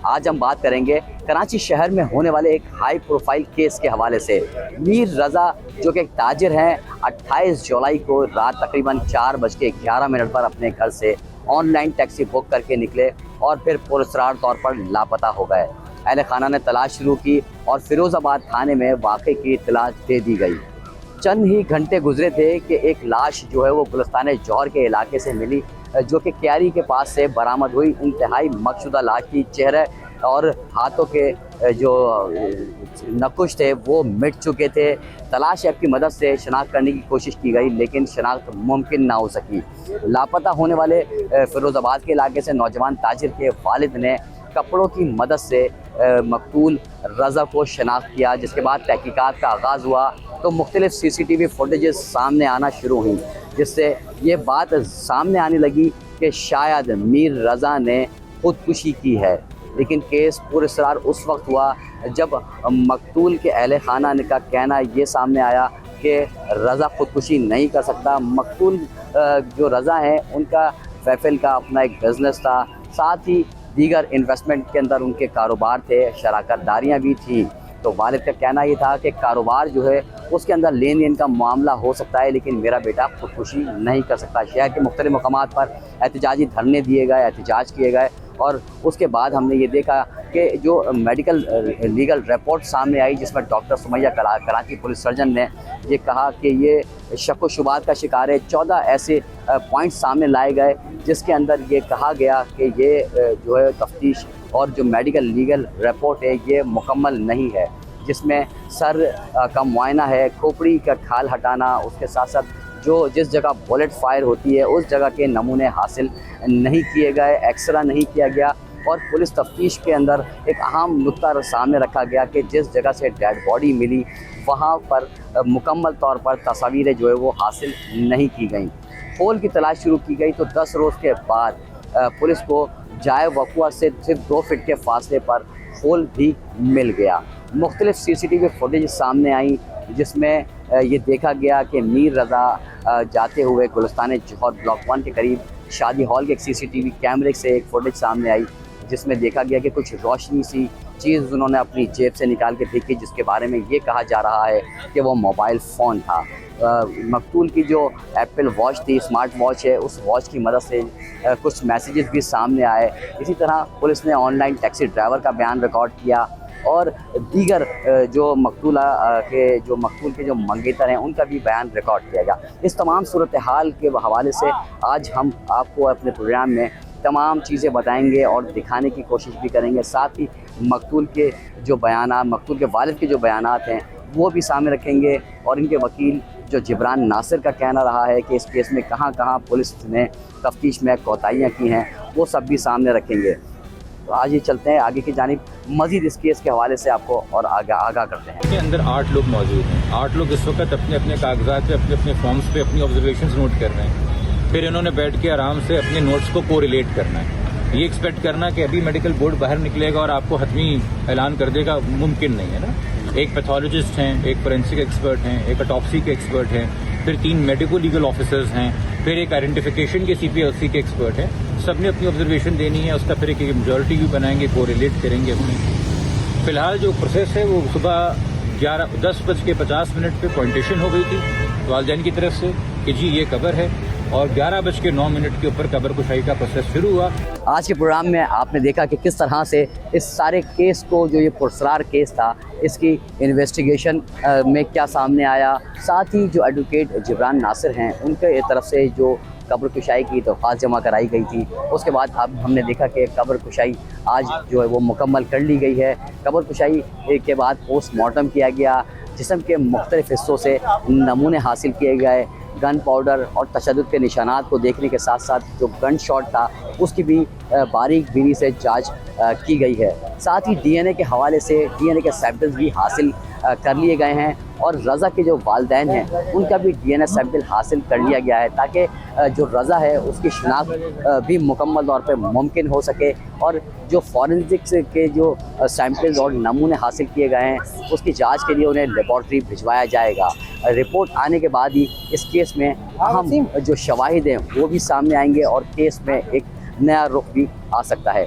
آج ہم بات کریں گے کراچی شہر میں ہونے والے ایک ہائی پروفائل کیس کے حوالے سے۔ میر رضا جو کہ ایک تاجر ہیں، 28 جولائی کو رات تقریباً 4:11 پر اپنے گھر سے آن لائن ٹیکسی بک کر کے نکلے اور پھر پراسرار طور پر لاپتہ ہو گئے۔ اہل خانہ نے تلاش شروع کی اور فیروز آباد تھانے میں واقعے کی اطلاع دے دی گئی۔ چند ہی گھنٹے گزرے تھے کہ ایک لاش جو ہے وہ گلستان جوہر کے علاقے سے ملی، جو کہ کیاری کے پاس سے برآمد ہوئی۔ انتہائی مقصودہ لاش کی، چہرے اور ہاتھوں کے جو نقش تھے وہ مٹ چکے تھے۔ تلاش ایپ کی مدد سے شناخت کرنے کی کوشش کی گئی لیکن شناخت ممکن نہ ہو سکی۔ لاپتہ ہونے والے فیروز آباد کے علاقے سے نوجوان تاجر کے والد نے کپڑوں کی مدد سے مقتول رضا کو شناخت کیا، جس کے بعد تحقیقات کا آغاز ہوا تو مختلف CCTV فوٹیجز سامنے آنا شروع ہوئیں، جس سے یہ بات سامنے آنے لگی کہ شاید میر رضا نے خودکشی کی ہے۔ لیکن کیس پراسرار اس وقت ہوا جب مقتول کے اہل خانہ کا کہنا یہ سامنے آیا کہ رضا خودکشی نہیں کر سکتا۔ مقتول جو رضا ہیں ان کا فیفل کا اپنا ایک بزنس تھا، ساتھ ہی دیگر انویسٹمنٹ کے اندر ان کے کاروبار تھے، شراکت داریاں بھی تھیں۔ تو والد کا کہنا یہ تھا کہ کاروبار جو ہے اس کے اندر لین دین کا معاملہ ہو سکتا ہے لیکن میرا بیٹا خودکشی نہیں کر سکتا۔ شہر کے مختلف مقامات پر احتجاجی دھرنے دیے گئے، احتجاج کیے گئے اور اس کے بعد ہم نے یہ دیکھا کہ جو میڈیکل لیگل رپورٹ سامنے آئی جس میں doctor Sumaiya Karachi police surgeon نے یہ کہا کہ یہ شک و شبہات کا شکار ہے۔ 14 ایسے پوائنٹ سامنے لائے گئے جس کے اندر یہ کہا گیا کہ یہ جو ہے تفتیش اور جو میڈیکل لیگل رپورٹ ہے یہ مکمل نہیں ہے، جس میں سر کا معائنہ ہے، کھوپڑی کا کھال ہٹانا، اس کے ساتھ ساتھ جس جگہ بولٹ فائر ہوتی ہے اس جگہ کے نمونے حاصل نہیں کیے گئے، ایکسرا نہیں کیا گیا۔ اور پولیس تفتیش کے اندر ایک اہم نقطہ سامنے رکھا گیا کہ جس جگہ سے ڈیڈ باڈی ملی وہاں پر مکمل طور پر تصاویریں جو ہے وہ حاصل نہیں کی گئیں۔ پول کی تلاش شروع کی گئی تو 10 روز کے بعد پولیس کو جائے وقوع سے صرف 2 فٹ کے فاصلے پر پول بھی مل گیا۔ مختلف CCTV فوٹیج سامنے آئیں جس میں یہ دیکھا گیا کہ میر رضا جاتے ہوئے گلستان جوہر بلاک 1 کے قریب شادی ہال کے ایک CCTV کیمرے سے ایک فوٹیج سامنے آئی جس میں دیکھا گیا کہ کچھ روشنی سی چیز انہوں نے اپنی جیب سے نکال کے دیکھی، جس کے بارے میں یہ کہا جا رہا ہے کہ وہ موبائل فون تھا۔ مقتول کی جو ایپل واچ تھی، اسمارٹ واچ ہے، اس واچ کی مدد سے کچھ میسیجز بھی سامنے آئے۔ اسی طرح پولیس نے آن لائن ٹیکسی ڈرائیور کا بیان ریکارڈ کیا اور دیگر جو مقتول کے جو منگیتر ہیں ان کا بھی بیان ریکارڈ کیا گیا۔ اس تمام صورتحال کے حوالے سے آج ہم آپ کو اپنے پروگرام میں تمام چیزیں بتائیں گے اور دکھانے کی کوشش بھی کریں گے، ساتھ ہی مقتول کے جو بیانات، مقتول کے والد کے جو بیانات ہیں وہ بھی سامنے رکھیں گے اور ان کے وکیل جو جبران ناصر کا کہنا رہا ہے کہ اس کیس میں کہاں کہاں پولیس نے تفتیش میں کوتاہیاں کی ہیں وہ سب بھی سامنے رکھیں گے۔ تو آج یہ چلتے ہیں آگے کی جانب، مزید اس کیس کے حوالے سے آپ کو اور آگاہ کرتے ہیں۔ کے اندر 8 لوگ موجود ہیں، 8 لوگ اس وقت اپنے اپنے کاغذات پہ اپنے فارمز پہ اپنی آبزرویشنز نوٹ کر رہے ہیں۔ پھر انہوں نے بیٹھ کے آرام سے اپنے نوٹس کو کوریلیٹ کرنا ہے۔ یہ ایکسپیکٹ کرنا کہ ابھی میڈیکل بورڈ باہر نکلے گا اور آپ کو حتمی اعلان کر دے گا، ممکن نہیں ہے نا۔ ایک پیتھولوجسٹ ہیں، ایک فورینسک ایکسپرٹ ہیں، ایک اٹاپسی کے ایکسپرٹ ہیں، پھر 3 میڈیکو لیگل آفیسرز ہیں، پھر ایک آئیڈینٹیفیکیشن کے CPLC کے ایکسپرٹ ہیں۔ سب نے اپنی آبزرویشن دینی ہے، اس کا پھر ایک میجورٹی بھی بنائیں گے، کوریلیٹ کریں گے اپنی۔ فی الحال جو پروسیس ہے وہ صبح 10:50 پہ پوائنٹیشن ہو گئی تھی والدین کی طرف سے کہ جی یہ قبر ہے، اور 11:09 کے اوپر قبر کشائی کا پروسیس شروع ہوا۔ آج کے پروگرام میں آپ نے دیکھا کہ کس طرح سے اس سارے کیس کو، جو یہ پراسرار کیس تھا، اس کی انویسٹیگیشن میں کیا سامنے آیا، ساتھ ہی جو ایڈوکیٹ جبران ناصر ہیں ان کے طرف سے جو قبر کشائی کی درخواست جمع کرائی گئی تھی، اس کے بعد اب ہم نے دیکھا کہ قبر کشائی آج جو ہے وہ مکمل کر لی گئی ہے۔ قبر کشائی کے بعد پوسٹ مارٹم کیا گیا، جسم کے مختلف حصوں سے نمونے حاصل کیے گئے، گن پاؤڈر اور تشدد کے نشانات کو دیکھنے کے ساتھ ساتھ جو گن شاٹ تھا اس کی بھی باریک بینی سے جانچ کی گئی ہے۔ ساتھ ہی DNA کے حوالے سے DNA کے سیمپلز بھی حاصل کر لیے گئے ہیں اور رضا کے جو والدین ہیں ان کا بھی DNA سیمپل حاصل کر لیا گیا ہے تاکہ جو رضا ہے اس کی شناخت بھی مکمل طور پہ ممکن ہو سکے، اور جو فورنزکس کے جو سیمپلز اور نمونے حاصل کیے گئے ہیں اس کی جانچ کے لیے انہیں لیبارٹری بھجوایا جائے گا۔ رپورٹ آنے کے بعد ہی اس کیس میں اہم جو شواہد ہیں وہ بھی سامنے آئیں گے اور کیس میں ایک نیا رخ بھی آ سکتا ہے۔